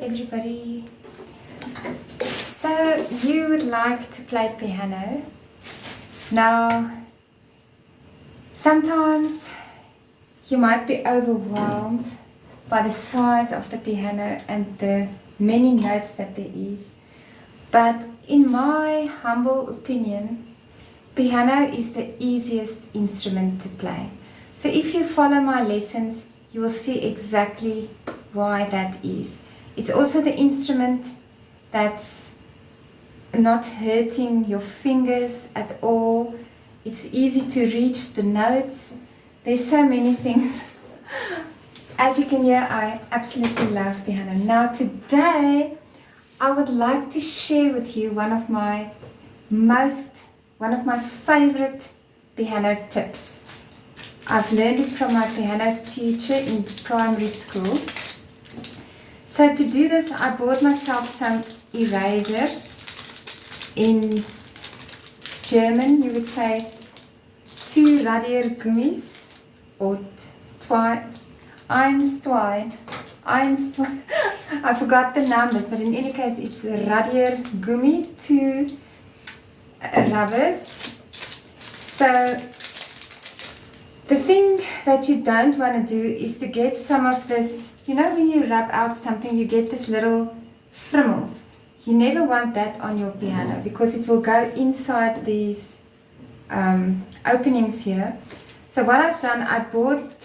everybody. So you would like to play piano. Now, sometimes you might be overwhelmed by the size of the piano and the many notes that there is. But in my humble opinion, piano is the easiest instrument to play. So if you follow my lessons, you will see exactly why that is. It's also the instrument that's not hurting your fingers at all. It's easy to reach the notes. There's so many things. As you can hear, I absolutely love piano. Now today, I would like to share with you one of my favorite piano tips. I've learned it from my piano teacher in primary school. So to do this, I bought myself some erasers. In German, you would say 2 Radiergummis or eins, zwei. I forgot the numbers, but in any case, it's Radiergummi, 2 rubbers. So the thing that you don't want to do is to get some of this, you know, when you rub out something, you get this little frimmels. You never want that on your piano because it will go inside these openings here. So what I've done, I bought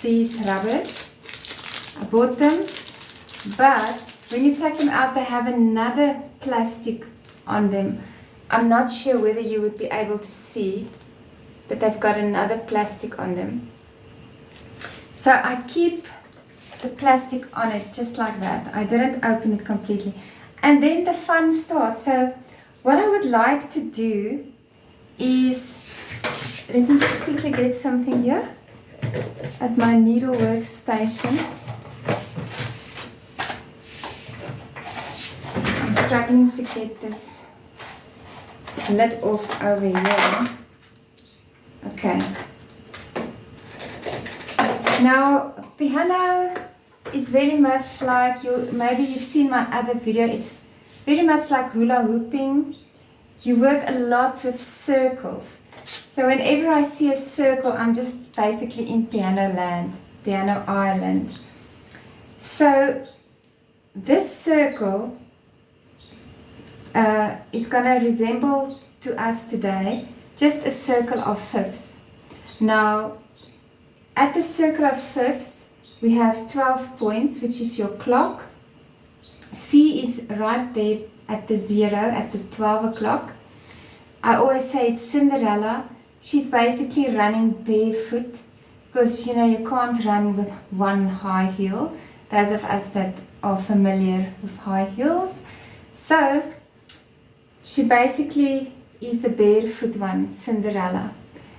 these rubbers. I bought them, but when you take them out, they have another plastic on them. I'm not sure whether you would be able to see, but they've got another plastic on them. So I keep the plastic on it just like that. I didn't open it completely. And then the fun starts. So what I would like to do is, let me just quickly get something here at my needlework station. I'm struggling to get this lid off over here. Okay. Now, piano is very much like, maybe you've seen my other video, it's very much like hula hooping. You work a lot with circles. So whenever I see a circle, I'm just basically in piano land, piano island. So this circle is going to resemble to us today just a circle of fifths. Now, at the circle of fifths, we have 12 points, which is your clock. C is right there at the 0, at the 12 o'clock. I always say it's Cinderella. She's basically running barefoot because, you know, you can't run with one high heel. Those of us that are familiar with high heels. So, she basically is the barefoot one, Cinderella.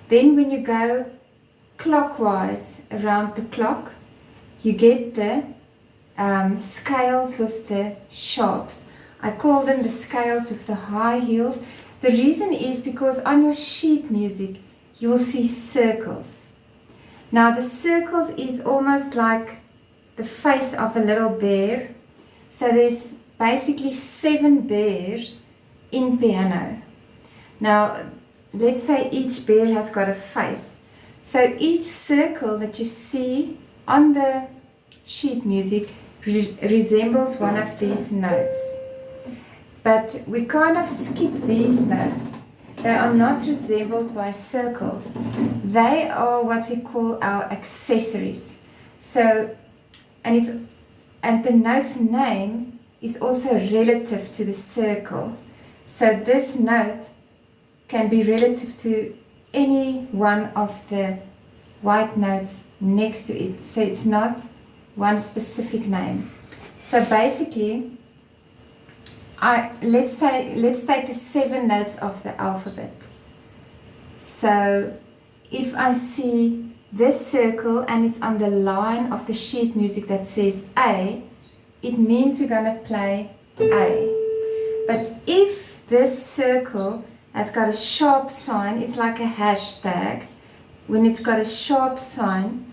Then when you go clockwise around the clock, you get the scales with the sharps. I call them the scales with the high heels. The reason is because on your sheet music, you will see circles. Now the circles is almost like the face of a little bear. So there's basically 7 bears in piano. Now, let's say each bear has got a face. So each circle that you see on the sheet music resembles one of these notes. But we kind of skip these notes. They are not resembled by circles. They are what we call our accessories. So, and the note's name is also relative to the circle. So this note can be relative to any one of the white notes next to it. So it's not one specific name. So basically, let's take the 7 notes of the alphabet. So if I see this circle and it's on the line of the sheet music that says A, it means we're going to play A. But if this circle has got a sharp sign, it's like a hashtag. When it's got a sharp sign,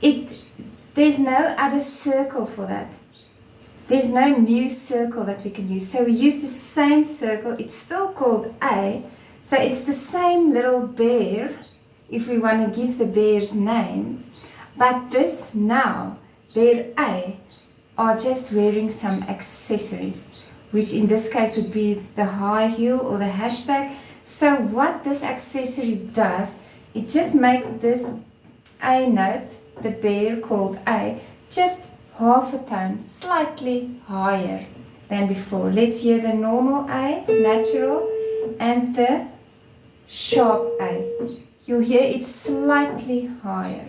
there's no other circle for that. there's no new circle that we can use. So we use the same circle. It's still called A. So it's the same little bear if we want to give the bears names. But this now, bear A, are just wearing some accessories, which in this case would be the high heel or the hashtag. So what this accessory does, it just makes this A note, the bear called A, just half a tone, slightly higher than before. Let's hear the normal A, natural, and the sharp A. You'll hear it slightly higher.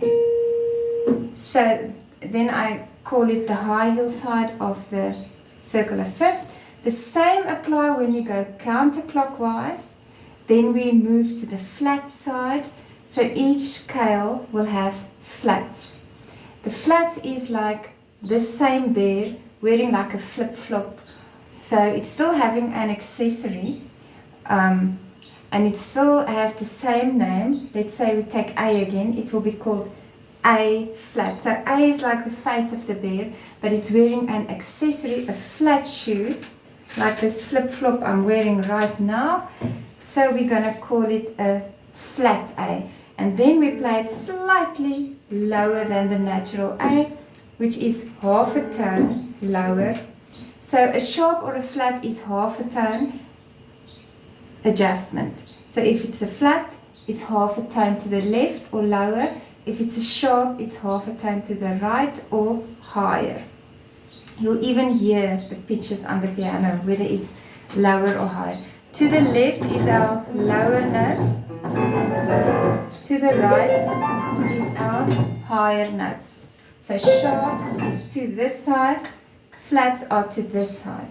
So then I call it the high heel side of the circle of fifths. The same apply when we go counterclockwise. Then we move to the flat side. So each scale will have flats. The flats is like the same bear wearing like a flip-flop. So it's still having an accessory. And it still has the same name. Let's say we take A again. It will be called A flat. So A is like the face of the bear, but it's wearing an accessory, a flat shoe, like this flip-flop I'm wearing right now. So we're going to call it a flat A. And then we play it slightly lower than the natural A, which is half a tone lower. So a sharp or a flat is half a tone adjustment. So if it's a flat, it's half a tone to the left or lower. If it's a sharp, it's half a tone to the right or higher. You'll even hear the pitches on the piano, whether it's lower or higher. To the left is our lower notes. To the right is our higher notes. So sharps is to this side, flats are to this side.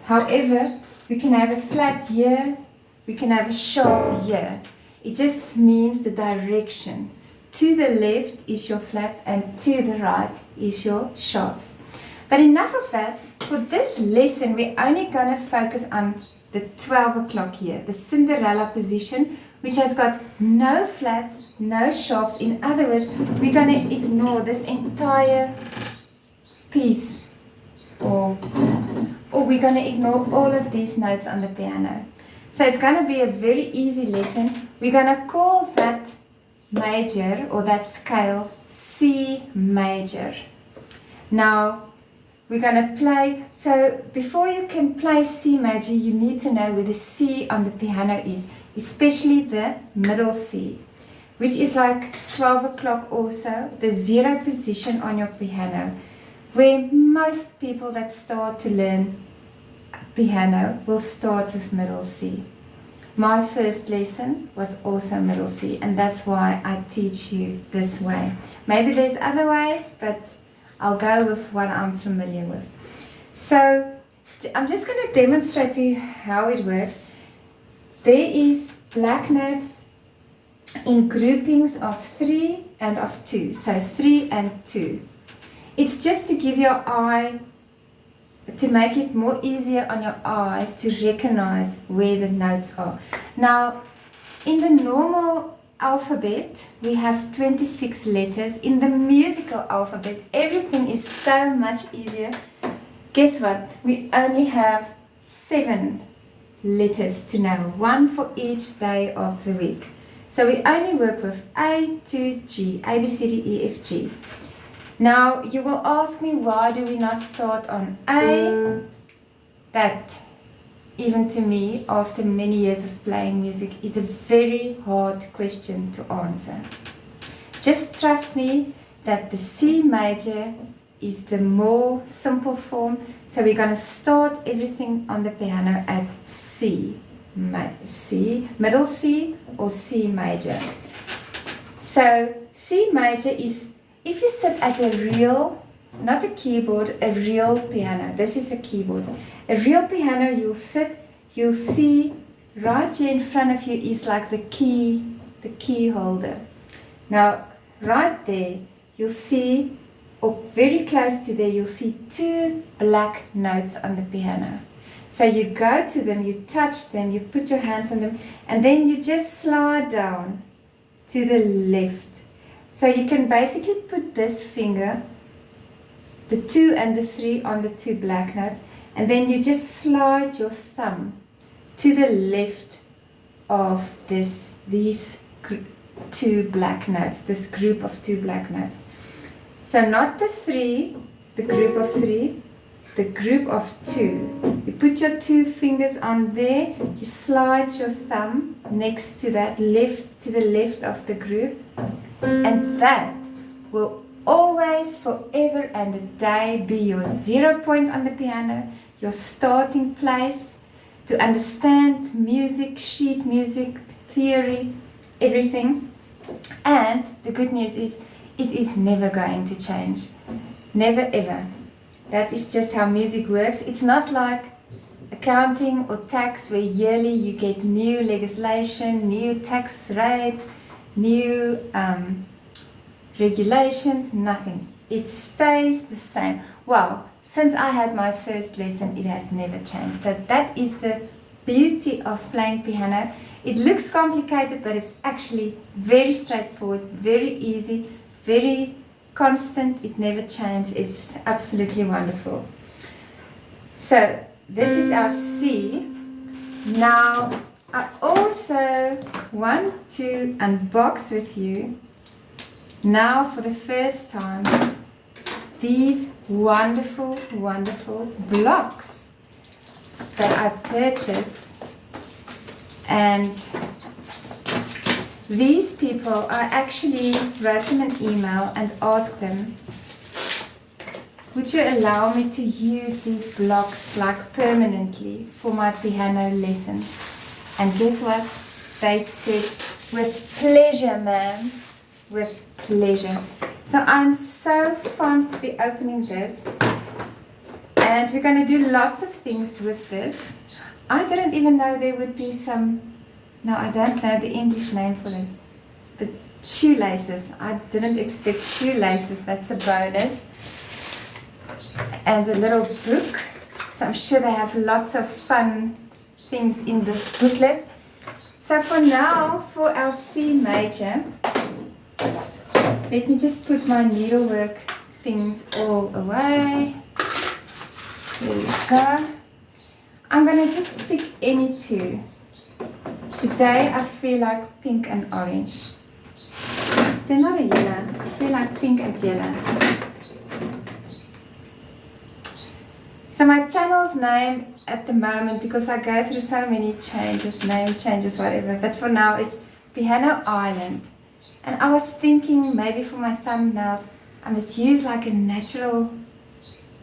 However, we can have a flat here, we can have a sharp here. It just means the direction. To the left is your flats and to the right is your sharps. But enough of that. For this lesson, we're only going to focus on the 12 o'clock here, the Cinderella position, which has got no flats, no sharps. In other words, we're going to ignore this entire piece, or we're going to ignore all of these notes on the piano. So it's going to be a very easy lesson. We're going to call that major or that scale C major. Now we're going to play, so before you can play C major, you need to know where the C on the piano is, especially the middle C, which is like 12 o'clock also, the 0 position on your piano, where most people that start to learn piano will start with middle C. My first lesson was also middle C, and that's why I teach you this way. Maybe there's other ways, but I'll go with what I'm familiar with. So I'm just going to demonstrate to you how it works. There is black notes in groupings of 3 and of 2. So 3 and 2. It's just to give your eye, to make it more easier on your eyes to recognize where the notes are. Now, in the normal alphabet, we have 26 letters. In the musical alphabet, everything is so much easier. Guess what? We only have 7 letters to know, 1 for each day of the week. So we only work with A to G, A, B, C, D, E, F, G. Now, you will ask me, why do we not start on A? That, even to me, after many years of playing music, is a very hard question to answer. Just trust me that the C major is the more simple form. So we're going to start everything on the piano at C, middle C or C major. So C major is, if you sit at a real, not a keyboard, a real piano. This is a keyboard. A real piano, you'll sit, you'll see right here in front of you is like the key holder. Now, right there, you'll see, or very close to there, you'll see 2 black notes on the piano. So you go to them, you touch them, you put your hands on them, and then you just slide down to the left. So you can basically put this finger the 2 and the 3 on the 2 black notes, and then you just slide your thumb to the left of these 2 black notes, this group of 2 black notes. So not the 3, the group of 3, the group of 2. You put your 2 fingers on there, you slide your thumb next to that to the left of the group, and that will always, forever and a day be your 0 point on the piano, your starting place to understand music, sheet music, theory, everything. And the good news is, it is never going to change. Never ever. That is just how music works. It's not like accounting or tax where yearly you get new legislation, new tax rates, new regulations, nothing. It stays the same. Well, since I had my first lesson, it has never changed. So that is the beauty of playing piano. It looks complicated, but it's actually very straightforward, very easy, very constant. It never changes. It's absolutely wonderful. So this is our C. Now I also want to unbox with you now for the first time these wonderful, wonderful blocks that I purchased. And these people, I actually wrote them an email and asked them, would you allow me to use these blocks like permanently for my piano lessons? And guess what? They said, with pleasure, ma'am, with pleasure. So I'm so fond to be opening this, and we're going to do lots of things with this. I didn't even know there would be some, no, I don't know the English name for this, but shoelaces. I didn't expect shoelaces, that's a bonus. And a little book, so I'm sure they have lots of fun things in this booklet. So for now, for our C major, let me just put my needlework things all away. There we go. I'm going to just pick any 2. Today I feel like pink and orange. Is there not a yellow? I feel like pink and yellow. So my channel's name at the moment, because I go through so many changes, name changes, whatever, but for now it's Piano Island. And I was thinking maybe for my thumbnails I must use like a natural,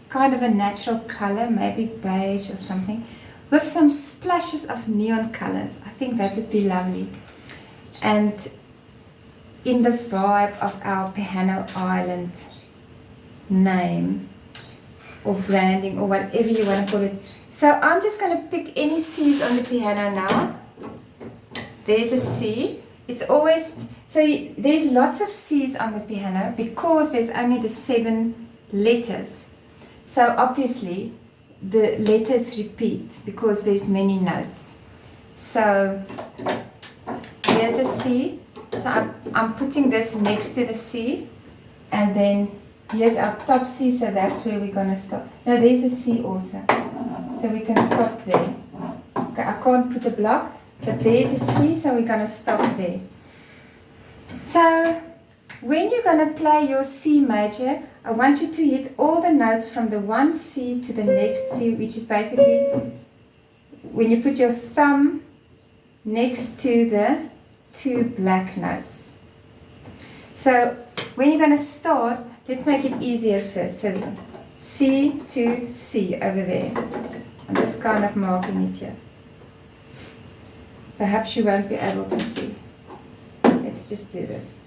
kind of a natural color, maybe beige or something, with some splashes of neon colors. I think that would be lovely. And in the vibe of our Piano Island name or branding or whatever you want to call it. So I'm just going to pick any C's on the piano now. There's a C. It's always, so there's lots of C's on the piano because there's only the 7 letters. So obviously the letters repeat because there's many notes. So here's a C. So I'm putting this next to the C, and then here's our top C, so that's where we're going to stop. Now there's a C also, so we can stop there. Okay, I can't put a block, but there's a C, so we're going to stop there. So when you're going to play your C major, I want you to hit all the notes from the one C to the next C, which is basically when you put your thumb next to the 2 black notes. So when you're going to start, let's make it easier first. So C to C over there. I'm just kind of marking it here. Perhaps you won't be able to see. Let's just do this.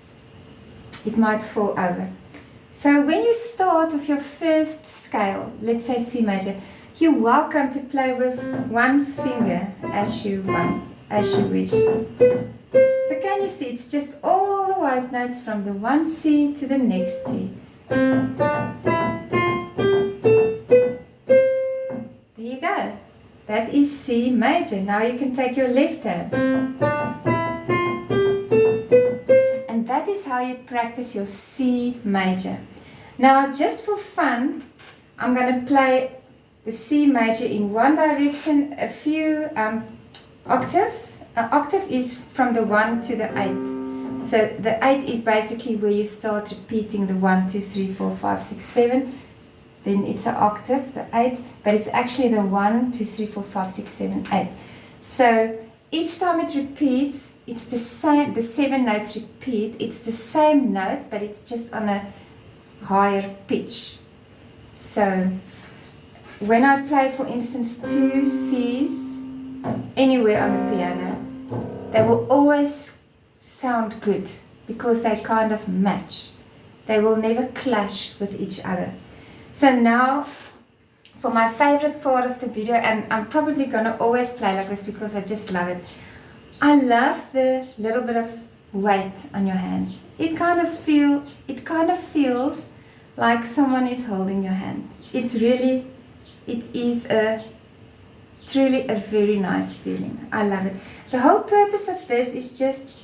It might fall over. So when you start with your first scale, let's say C major, you're welcome to play with one finger as you want, as you wish. So can you see, it's just all the white notes from the one C to the next C. There you go. That is C major. Now you can take your left hand. And that is how you practice your C major. Now, just for fun, I'm going to play the C major in one direction, a few octaves. An octave is from the 1 to the 8. So the 8 is basically where you start repeating the 1, 2, 3, 4, 5, 6, 7. Then it's an octave, the 8, but it's actually the 1, 2, 3, 4, 5, 6, 7, 8. So each time it repeats, it's the same, the 7 notes repeat, it's the same note, but it's just on a higher pitch. So when I play, for instance, 2 C's anywhere on the piano, they will always sound good because they kind of match. They will never clash with each other. So now for my favorite part of the video, and I'm probably going to always play like this because I just love it. I love the little bit of weight on your hands. It kind of feels like someone is holding your hand. It is truly a very nice feeling. I love it. The whole purpose of this is just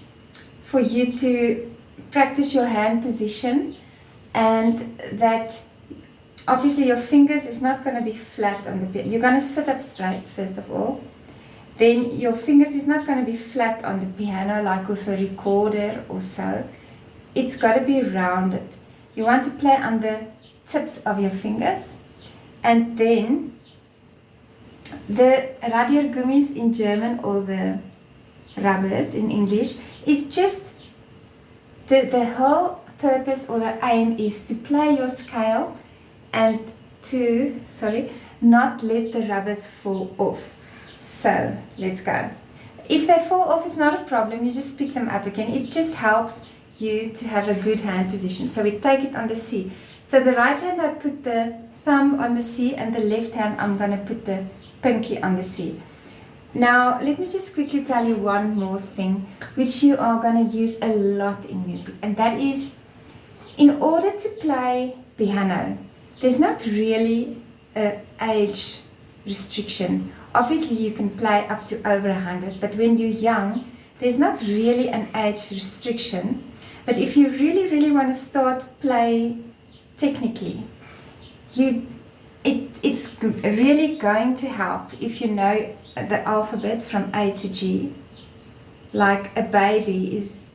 for you to practice your hand position, and that obviously your fingers is not going to be flat on the piano. You're going to sit up straight first of all. Then your fingers is not going to be flat on the piano like with a recorder or so. It's got to be rounded. You want to play on the tips of your fingers, and then the Radiergummis in German, or the rubbers in English, is just the whole purpose or the aim is to play your scale and to, not let the rubbers fall off. So let's go. If they fall off, it's not a problem. You just pick them up again. It just helps you to have a good hand position. So we take it on the C. So the right hand, I put the thumb on the C, and the left hand, I'm going to put the pinky on the C. Now, let me just quickly tell you one more thing, which you are going to use a lot in music. And that is, in order to play piano, there's not really an age restriction. Obviously, you can play up to over 100, but when you're young, there's not really an age restriction. But if you really, really want to start play technically, it's really going to help if you know the alphabet from A to G. Like a baby is,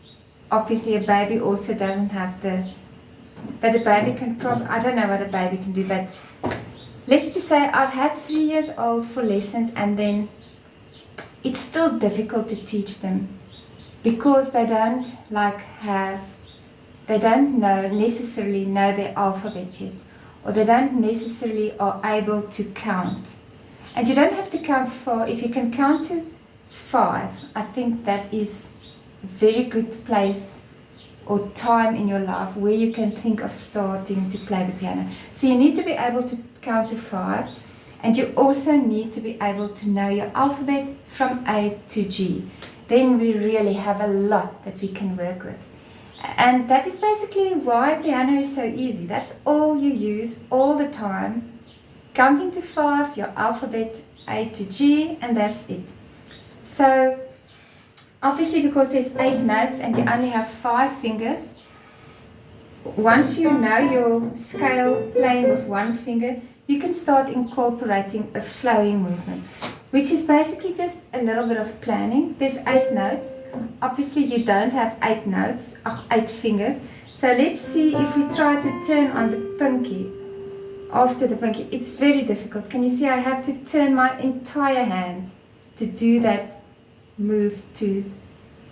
obviously a baby also doesn't have but a baby can I don't know what a baby can do, but let's just say I've had 3 years old for lessons, and then it's still difficult to teach them because they don't necessarily know their alphabet yet, or they don't necessarily are able to count. And you don't have to count 4. If you can count to 5, I think that is a very good place or time in your life where you can think of starting to play the piano. So you need to be able to count to 5, and you also need to be able to know your alphabet from A to G. Then we really have a lot that we can work with. And that is basically why piano is so easy. That's all you use all the time. Counting to 5, your alphabet A to G, and that's it. So obviously, because there's 8 notes and you only have 5 fingers, once you know your scale playing with 1 finger, you can start incorporating a flowing movement, which is basically just a little bit of planning. There's 8 notes. Obviously, you don't have 8 notes, 8 fingers. So let's see if we try to turn on the pinky. After the pinky, it's very difficult. Can you see I have to turn my entire hand to do that move to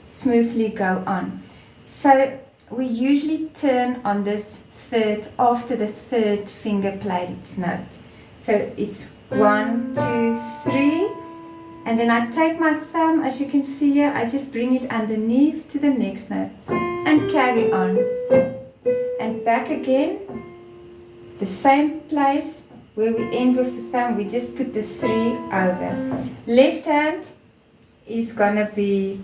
smoothly go on. So we usually turn on this third after the third finger played its note. So it's 1, 2, 3, and then I take my thumb, as you can see here, I just bring it underneath to the next note and carry on. And back again, the same place where we end with the thumb, we just put the 3 over. Left hand is gonna be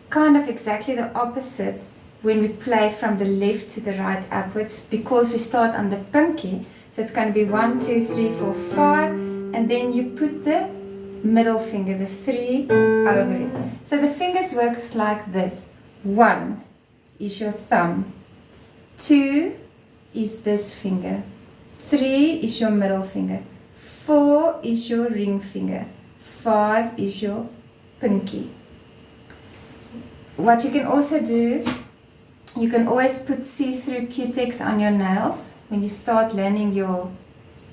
kind of exactly the opposite when we play from the left to the right upwards, because we start on the pinky. So it's going to be 1, 2, 3, 4, 5, and then you put the middle finger, the 3, over it. So the fingers works like this. 1 is your thumb, 2 is this finger. 3 is your middle finger. 4 is your ring finger. 5 is your pinky. What you can also do, you can always put see-through Q-Tex on your nails when you start learning your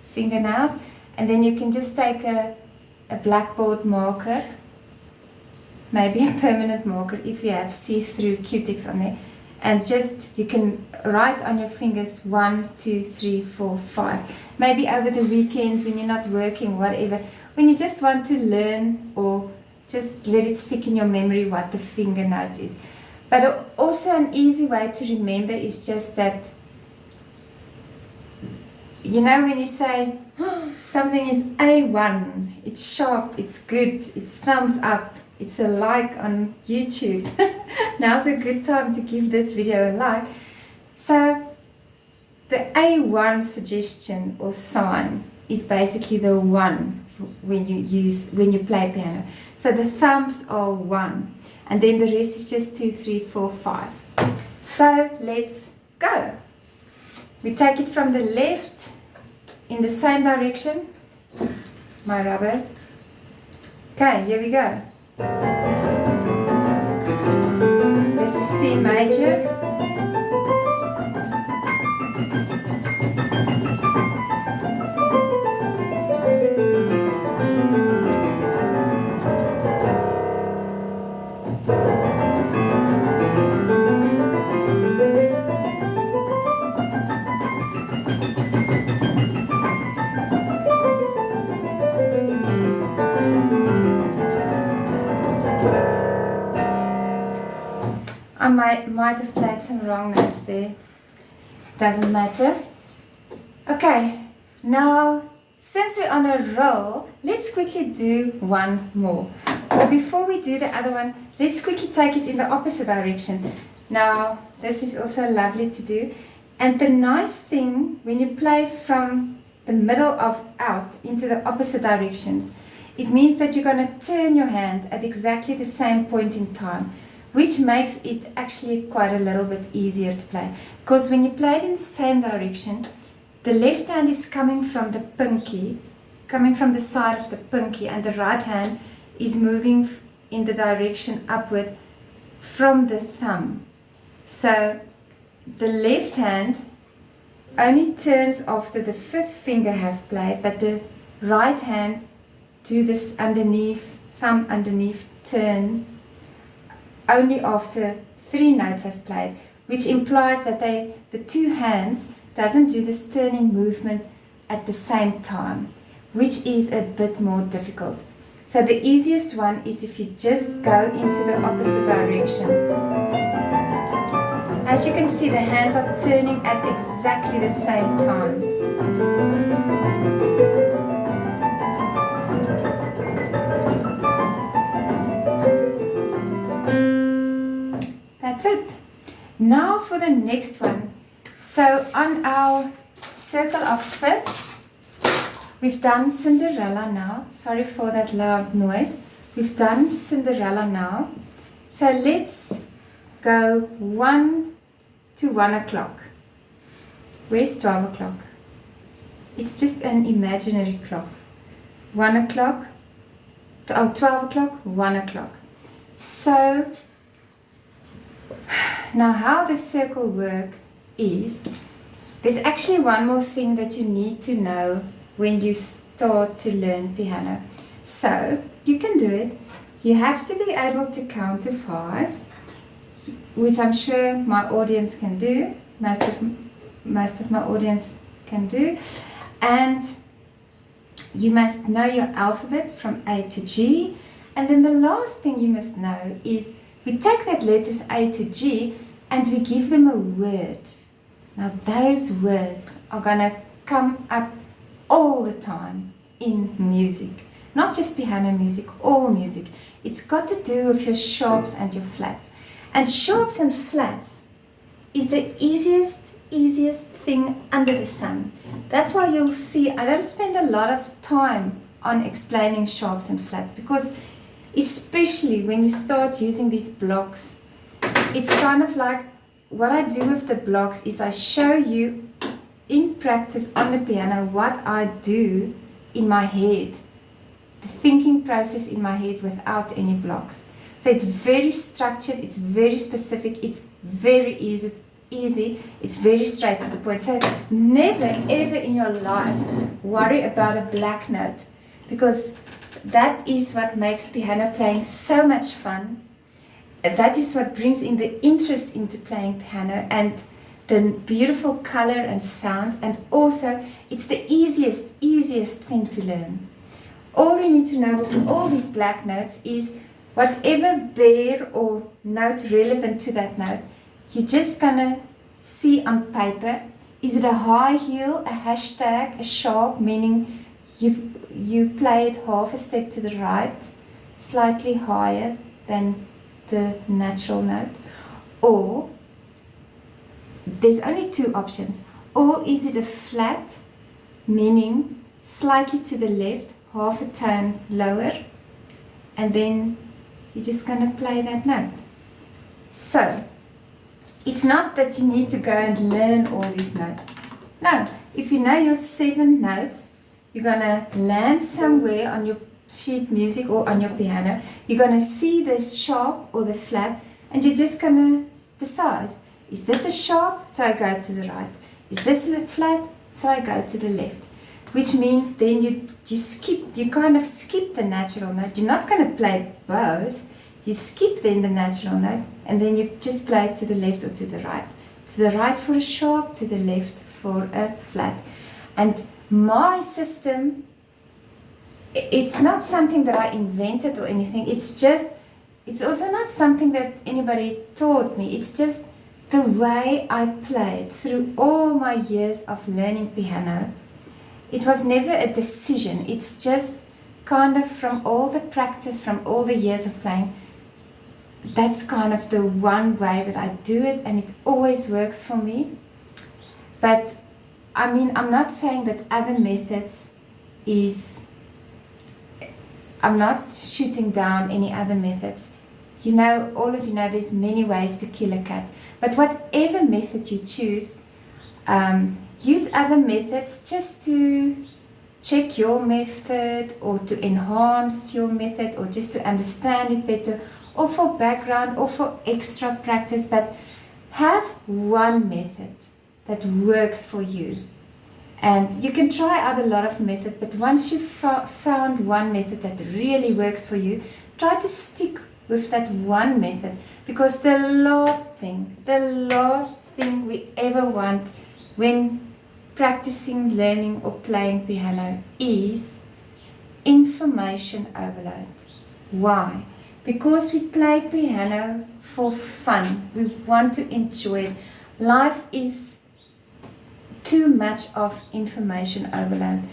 fingernails, and then you can just take a blackboard marker, maybe a permanent marker if you have see-through Q-Tex on there, and just you can write on your fingers 1, 2, 3, 4, 5. Maybe over the weekend when you're not working, whatever, when you just want to learn or just let it stick in your memory what the finger notes is. But also an easy way to remember is just that, you know, when you say something is A1, it's sharp, it's good, it's thumbs up, it's a like on YouTube. Now's a good time to give this video a like. So the A1 suggestion or sign is basically the 1 when you play piano. So the thumbs are 1, and then the rest is just 2, 3, 4, 5. So let's go. We take it from the left in the same direction. My rubbers. Okay, here we go. This is C major. I might have played some wrong notes there. Doesn't matter. Okay, now since we're on a roll, let's quickly do one more. Or before we do the other one, let's quickly take it in the opposite direction. Now, this is also lovely to do. And the nice thing when you play from the middle of out into the opposite directions, it means that you're going to turn your hand at exactly the same point in time, which makes it actually quite a little bit easier to play. Because when you play it in the same direction, the left hand is coming from the pinky, coming from the side of the pinky, and the right hand is moving in the direction upward from the thumb. So the left hand only turns after the 5th finger have played, but the right hand do this underneath, thumb underneath turn only after 3 notes has played, which implies that the 2 hands doesn't do this turning movement at the same time, which is a bit more difficult. So the easiest one is if you just go into the opposite direction. As you can see, the hands are turning at exactly the same times. That's it. Now for the next one. So on our circle of fifths, we've done Cinderella now. Sorry for that loud noise. We've done Cinderella now. So let's go 1 to 1 o'clock. Where's 12 o'clock? It's just an imaginary clock. 1 o'clock, 12 o'clock, 1 o'clock. So now how the circle works is, there's actually one more thing that you need to know when you start to learn piano. So you can do it. You have to be able to count to 5, which I'm sure my audience can do. Most of my audience can do. And you must know your alphabet from A to G. And then the last thing you must know is we take that letters A to G and we give them a word. Now those words are going to come up all the time in music. Not just piano music, all music. It's got to do with your sharps and your flats. And sharps and flats is the easiest thing under the sun. That's why you'll see I don't spend a lot of time on explaining sharps and flats, because especially when you start using these blocks, it's kind of like what I do with the blocks is I show you in practice on the piano what I do in my head, the thinking process in my head without any blocks. So it's very structured, it's very specific, it's very easy, it's very straight to the point. So never ever in your life worry about a black note, because that is what makes piano playing so much fun. That is what brings in the interest into playing piano and the beautiful color and sounds, and also it's the easiest thing to learn. All you need to know with all these black notes is whatever bear or note relevant to that note, you're just gonna see on paper. Is it a high heel, a hashtag, a sharp, meaning you play it half a step to the right, slightly higher than the natural note, or there's only two options. Or is it a flat, meaning slightly to the left, half a tone lower, and then you're just going to play that note. So it's not that you need to go and learn all these notes. No, if you know your 7 notes, you're going to land somewhere on your sheet music or on your piano. You're going to see the sharp or the flat, and you're just going to decide, is this a sharp? So I go to the right. Is this a flat? So I go to the left. Which means then you kind of skip the natural note. You're not going to play both. You skip then the natural note, and then you just play to the left or to the right. To the right for a sharp, to the left for a flat. And my system, it's not something that I invented or anything. It's also not something that anybody taught me. It's just the way I played through all my years of learning piano. It was never a decision. It's just kind of from all the practice, from all the years of playing. That's kind of the one way that I do it, and it always works for me. But I mean, I'm not saying that other methods I'm not shooting down any other methods. You know, all of you know there's many ways to kill a cat. But whatever method you choose, use other methods just to check your method, or to enhance your method, or just to understand it better, or for background, or for extra practice. But have one method that works for you. And you can try out a lot of methods, but once you've found one method that really works for you, try to stick with that one method, because the last thing we ever want when practicing, learning or playing piano is information overload. Why? Because we play piano for fun. We want to enjoy it. Life is too much of information overload.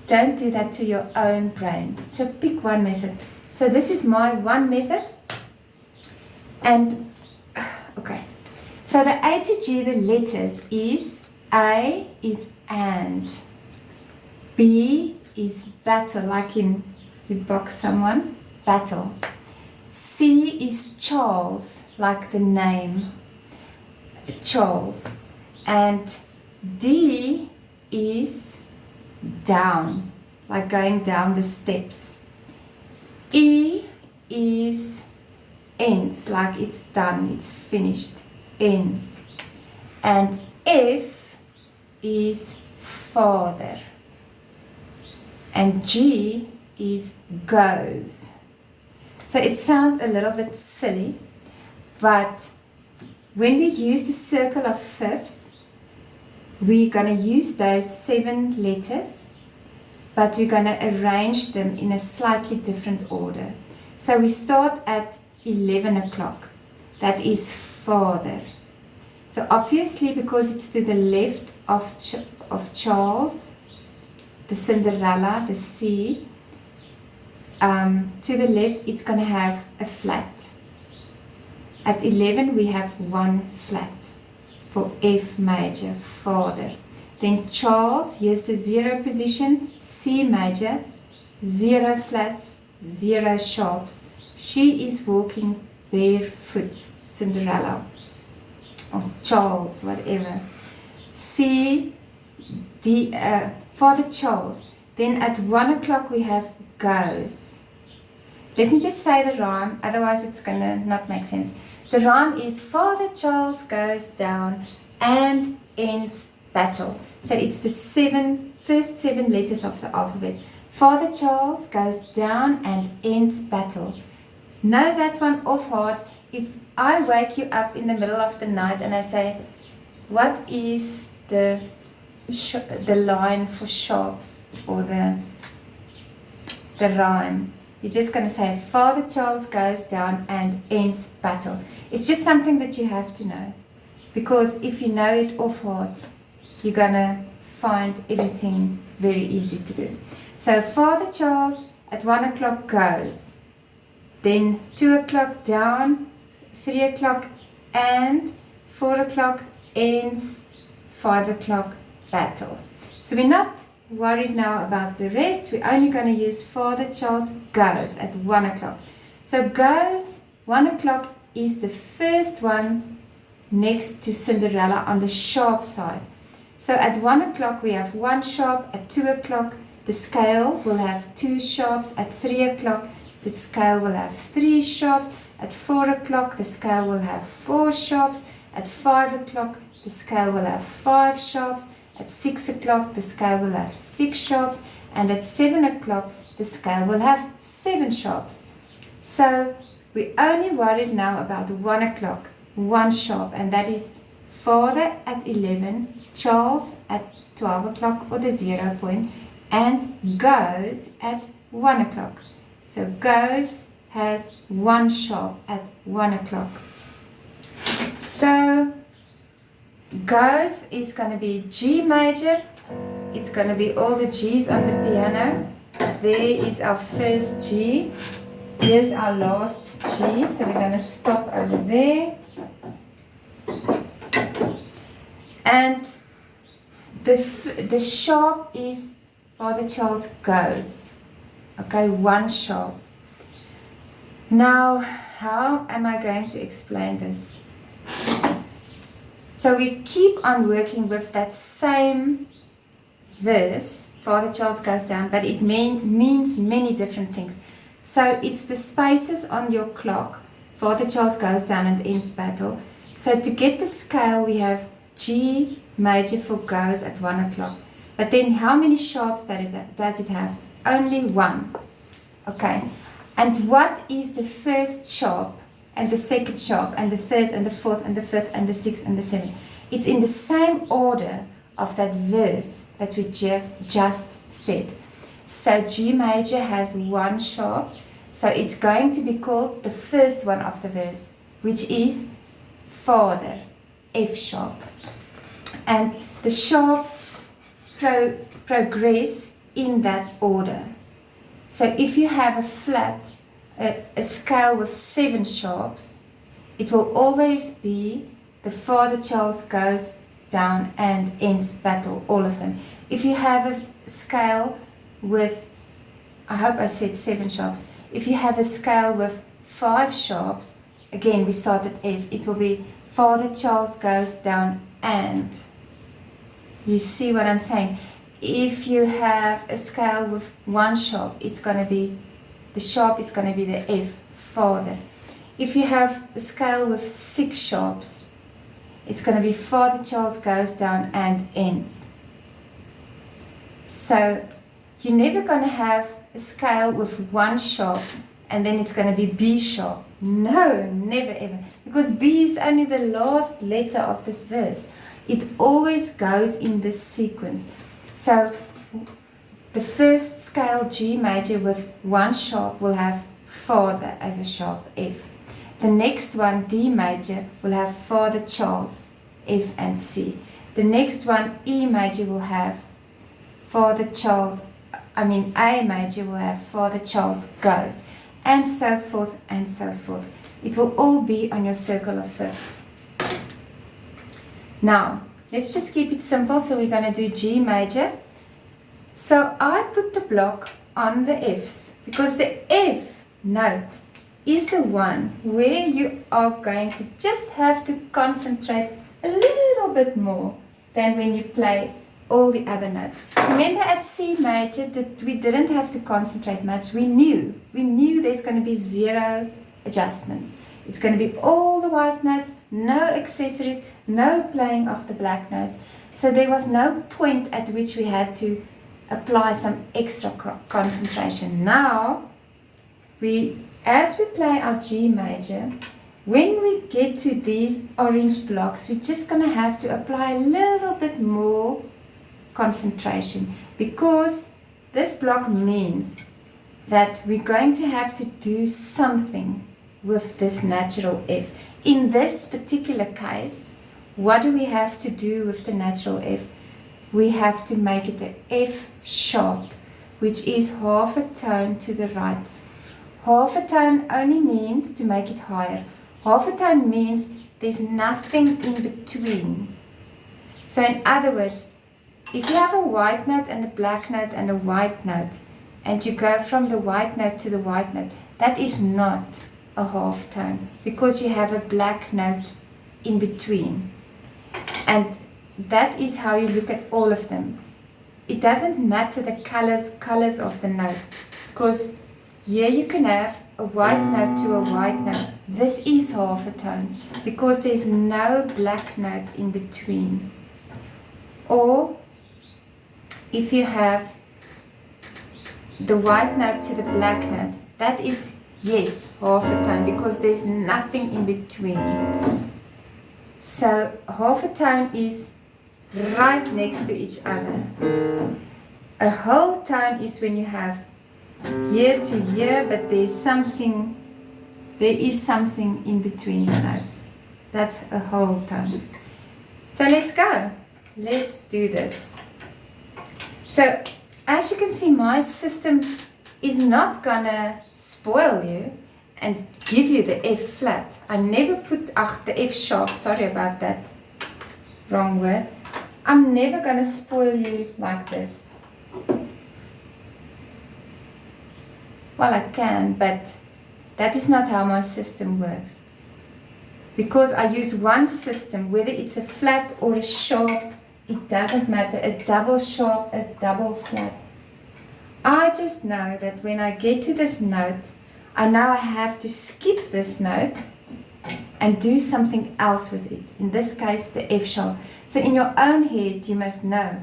Don't do that to your own brain. So pick one method. So this is my one method. And okay. So the A to G, the letters is A is and, B is battle, like in you box someone, battle. C is Charles, like the name Charles. And D is down, like going down the steps. E is ends, like it's done, it's finished, ends. And F is father. And G is goes. So it sounds a little bit silly, but when we use the circle of fifths, we're going to use those 7 letters, but we're going to arrange them in a slightly different order. So we start at 11 o'clock. That is father. So obviously, because it's to the left of Charles, the Cinderella, the C, to the left, it's going to have a flat. At 11, we have 1 flat. For F major, father. Then Charles, here's the 0 position, C major, 0 flats, 0 sharps. She is walking barefoot, Cinderella, or Charles, whatever. C Father Charles. Then at 1 o'clock we have goes. Let me just say the rhyme, otherwise it's gonna not make sense. The rhyme is Father Charles goes down and ends battle. So it's the first seven letters of the alphabet. Father Charles goes down and ends battle. Know that one off heart. If I wake you up in the middle of the night and I say, what is the line for sharps, or the rhyme? You're just going to say, Father Charles goes down and ends battle. It's just something that you have to know. Because if you know it off heart, you're going to find everything very easy to do. So Father Charles at 1 o'clock goes. Then 2 o'clock down, 3 o'clock and 4 o'clock ends, 5 o'clock battle. So we're not worried now about the rest. We're only going to use Father Charles goes at 1 o'clock. So goes, 1 o'clock is the first one next to Cinderella on the sharp side. So at 1 o'clock we have 1 sharp, at 2 o'clock the scale will have 2 sharps, at 3 o'clock the scale will have 3 sharps, at 4 o'clock the scale will have 4 sharps, at 5 o'clock the scale will have 5 sharps, at 6 o'clock the scale will have 6 sharps, and at 7 o'clock the scale will have 7 sharps. So we only worried now about 1 o'clock, 1 sharp, and that is Father at 11, Charles at 12 o'clock or the 0 point, and goes at 1 o'clock. So goes has 1 sharp at 1 o'clock. So goes is going to be G major. It's going to be all the G's on the piano. There is our first G. Here's our last G. So we're going to stop over there. And the sharp is Father Charles goes. Okay, 1 sharp. Now, how am I going to explain this? So we keep on working with that same verse, Father Charles goes down, but it means many different things. So it's the spaces on your clock, Father Charles goes down and ends battle. So to get the scale, we have G major for goes at 1 o'clock. But then how many sharps does it have? Only 1. Okay. And what is the first sharp and the second sharp and the third and the fourth and the fifth and the sixth and the seventh? It's in the same order of that verse that we just said. So G major has 1 sharp. So it's going to be called the first one of the verse, which is Father, F sharp. And the sharps progress in that order. So if you have a flat, a scale with 7 sharps, it will always be the Father Charles goes down and ends battle, all of them. If you have a scale with, I hope I said 7 sharps, if you have a scale with 5 sharps, again we start at F, it will be Father Charles goes down and. You see what I'm saying? If you have a scale with 1 sharp, it's going to be, the sharp is going to be the F, Father. If you have a scale with 6 sharps, it's going to be Father Charles goes down and ends. So you're never going to have a scale with 1 sharp and then it's going to be B sharp. No, never ever. Because B is only the last letter of this verse. It always goes in this sequence. So the first scale G major with 1 sharp will have Father as a sharp F. The next one, D major, will have Father Charles, F and C. The next one, E major, will have A major will have Father Charles goes, and so forth and so forth. It will all be on your circle of fifths. Now, let's just keep it simple. So we're going to do G major. So I put the block on the Fs because the F note is the one where you are going to just have to concentrate a little bit more than when you play all the other notes. Remember at C major that we didn't have to concentrate much. We knew there's going to be 0 adjustments. It's going to be all the white notes, no accessories, no playing of the black notes. So there was no point at which we had to apply some extra concentration. Now, as we play our G major, when we get to these orange blocks, we're just going to have to apply a little bit more concentration, because this block means that we're going to have to do something with this natural F. In this particular case, what do we have to do with the natural F? We have to make it an F sharp, which is half a tone to the right. Half a tone only means to make it higher. Half a tone means there's nothing in between. So in other words, if you have a white note and a black note and a white note, and you go from the white note to the white note, that is not a half tone, because you have a black note in between. And that is how you look at all of them. It doesn't matter the colors of the note, because here you can have a white note to a white note. This is half a tone, because there's no black note in between. Or if you have the white note to the black note, that is, yes, half a tone, because there's nothing in between. So half a tone is right next to each other. A whole tone is when you have here to here, but there is something in between the notes. That's a whole tone. So let's go. Let's do this. So as you can see, my system is not gonna spoil you and give you the F flat. I never put the F sharp, sorry about that, wrong word. I'm never gonna spoil you like this. Well, I can, but that is not how my system works. Because I use one system, whether it's a flat or a sharp, it doesn't matter, a double sharp, a double flat. I just know that when I get to this note, I know I have to skip this note and do something else with it. In this case, the F sharp. So in your own head, you must know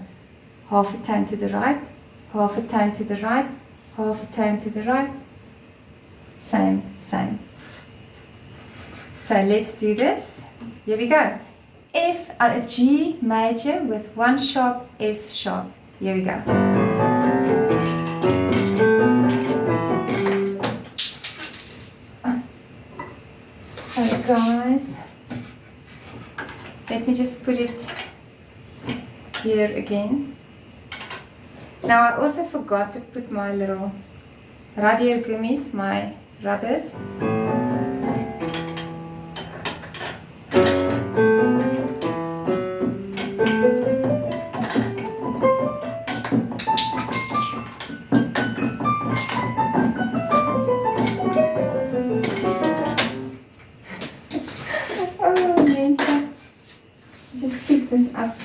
half a tone to the right, half a tone to the right, half a tone to the right, same. So let's do this. Here we go. A G major with one sharp, F sharp. Here we go. Sorry guys. Let me just put it here again. Now I also forgot to put my little radiergummies, my rubbers. Oh, Mensa. Just pick this up.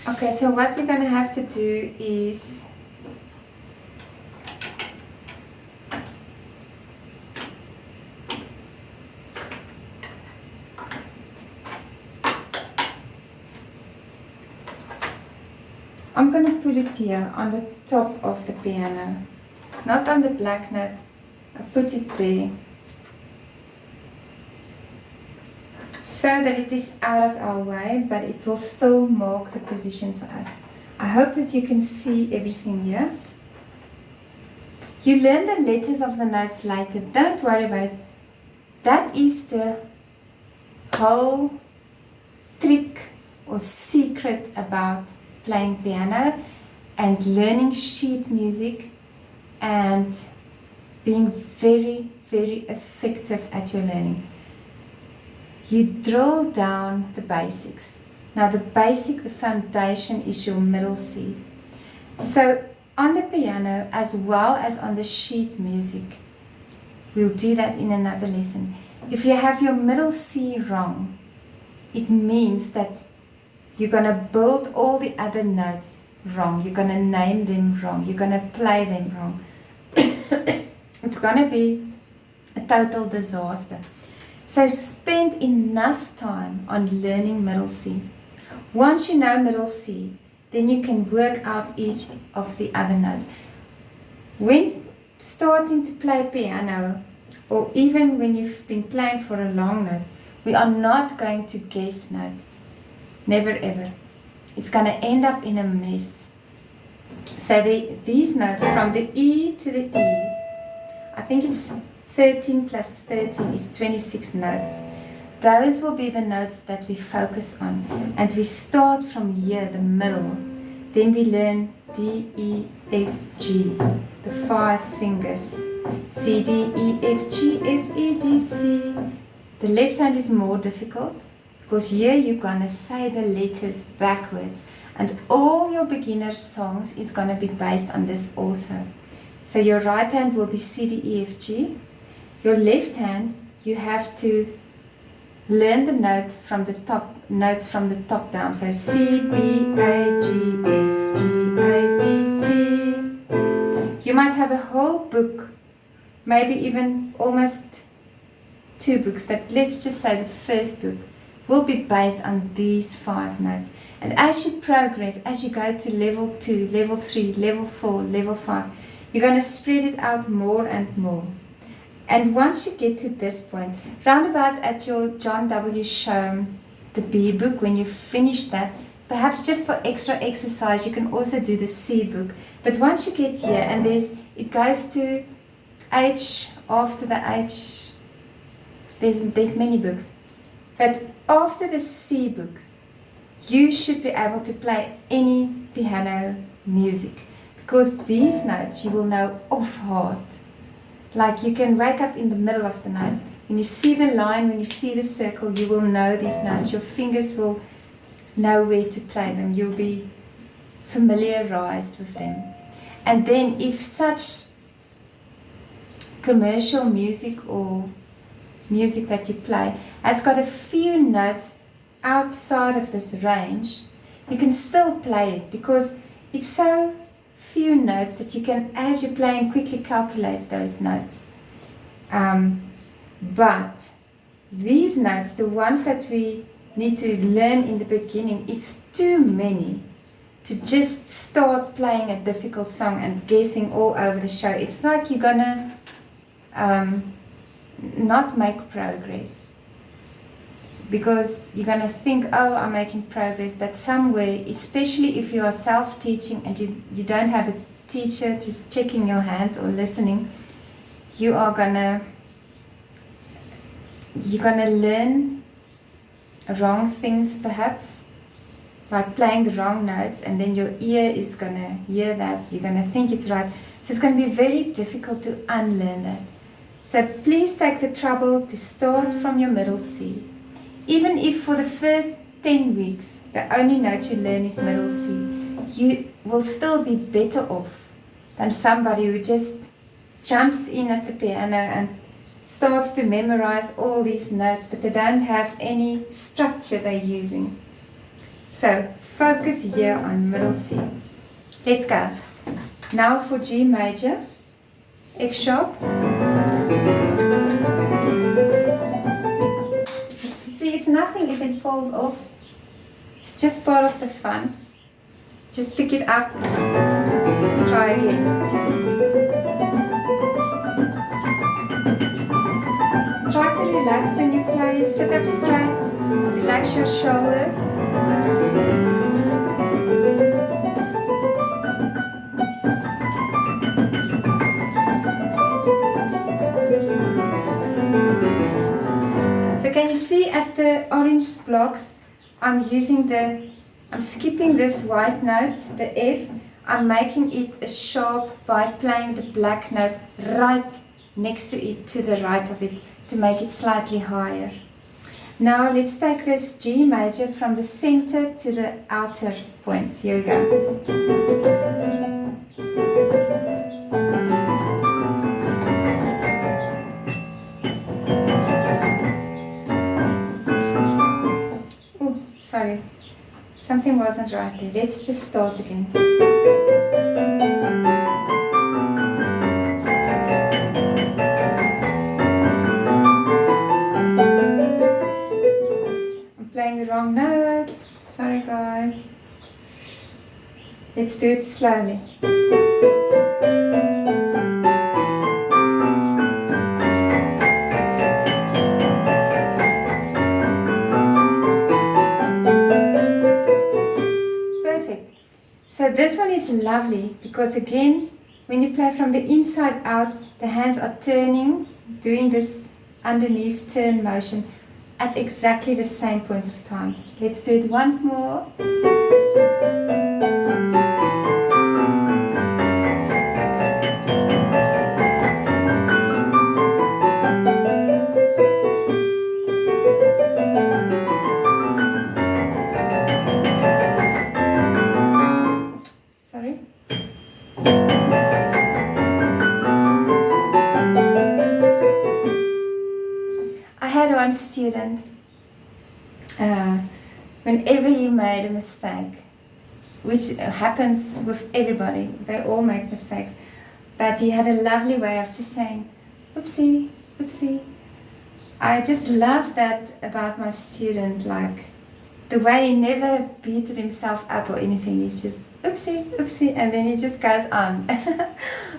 Okay, so what we're going to have to do is I'm going to put it here on the top of the piano, not on the black note. I put it there so that it is out of our way, but it will still mark the position for us. I hope that you can see everything here. You learn the letters of the notes later, don't worry about it. That is the whole trick or secret about playing piano and learning sheet music and being very, very effective at your learning. You drill down the basics. Now the foundation is your middle C. So on the piano as well as on the sheet music, we'll do that in another lesson. If you have your middle C wrong, it means that you're going to build all the other notes wrong. You're going to name them wrong. You're going to play them wrong. It's going to be a total disaster. So spend enough time on learning middle C. Once you know middle C, then you can work out each of the other notes. When starting to play piano, or even when you've been playing for a long note, we are not going to guess notes. Never ever. It's going to end up in a mess. So these notes from the E to the E, I think it's 13 plus 13 is 26 notes. Those will be the notes that we focus on. And we start from here, the middle. Then we learn D, E, F, G, the 5 fingers. C, D, E, F, G, F, E, D, C. The left hand is more difficult because here you're going to say the letters backwards. And all your beginner songs is going to be based on this also. So your right hand will be C, D, E, F, G. Your left hand, you have to learn the notes from the top down. So C, B, A, G, F, G, A, B, C. You might have a whole book, maybe even almost 2 books, but let's just say the first book will be based on these 5 notes. And as you progress, as you go to level 2, level 3, level 4, level 5, you're going to spread it out more and more. And once you get to this point, roundabout at your John W. Shome, the B book, when you finish that, perhaps just for extra exercise, you can also do the C book. But once you get here, and it goes to H, after the H, there's many books. But after the C book, you should be able to play any piano music. Because these notes you will know off heart. Like you can wake up in the middle of the night. When you see the line, when you see the circle, you will know these notes. Your fingers will know where to play them. You'll be familiarized with them. And then if such commercial music or music that you play has got a few notes outside of this range, you can still play it because it's so few notes that you can, as you're playing, quickly calculate those notes. But these notes, the ones that we need to learn in the beginning, is too many to just start playing a difficult song and guessing all over the show. It's like you're gonna not make progress because you're gonna think, oh, I'm making progress, but somewhere, especially if you are self-teaching and you don't have a teacher just checking your hands or listening, you're gonna learn wrong things perhaps, like playing the wrong notes, and then your ear is gonna hear that, you're gonna think it's right. So it's gonna be very difficult to unlearn that. So please take the trouble to start from your middle C. Even if for the first 10 weeks, the only note you learn is middle C, you will still be better off than somebody who just jumps in at the piano and starts to memorize all these notes, but they don't have any structure they're using. So focus here on middle C. Let's go. Now for G major, F sharp. See, it's nothing if it falls off. It's just part of the fun. Just pick it up. Try again. Try to relax when you play. Sit up straight. Relax your shoulders. So can you see at the orange blocks, I'm skipping this white note, the F. I'm making it a sharp by playing the black note right next to it, to the right of it, to make it slightly higher. Now let's take this G major from the center to the outer points. Here we go. Sorry, something wasn't right there. Let's just start again. I'm playing the wrong notes. Sorry guys. Let's do it slowly. Perfect. So this one is lovely because again, when you play from the inside out, the hands are turning, doing this underneath turn motion at exactly the same point of time. Let's do it once more. Sorry. I had one student, whenever he made a mistake, which happens with everybody, they all make mistakes, but he had a lovely way of just saying, oopsie, oopsie. I just love that about my student, like the way he never beated himself up or anything. He's just oopsie, oopsie, and then he just goes on.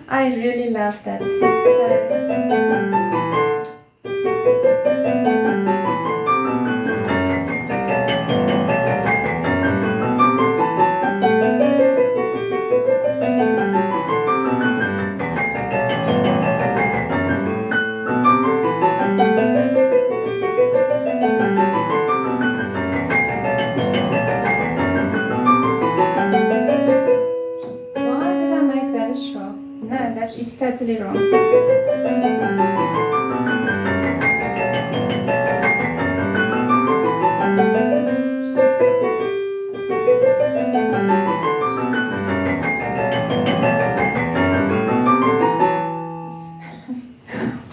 I really love that. Why did I make that a sharp? No, that is totally wrong.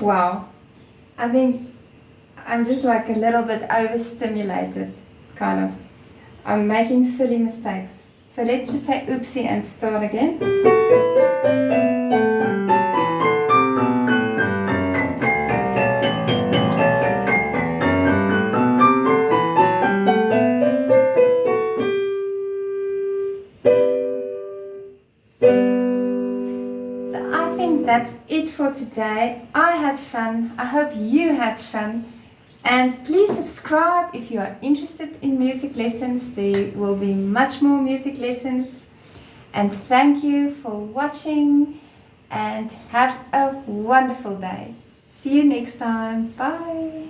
Wow, I think I'm just like a little bit overstimulated, kind of. I'm making silly mistakes. So let's just say oopsie and start again. So I think that's it for today. I had fun. I hope you had fun. And please subscribe if you are interested in music lessons. There will be much more music lessons. And thank you for watching and have a wonderful day. See you next time. Bye.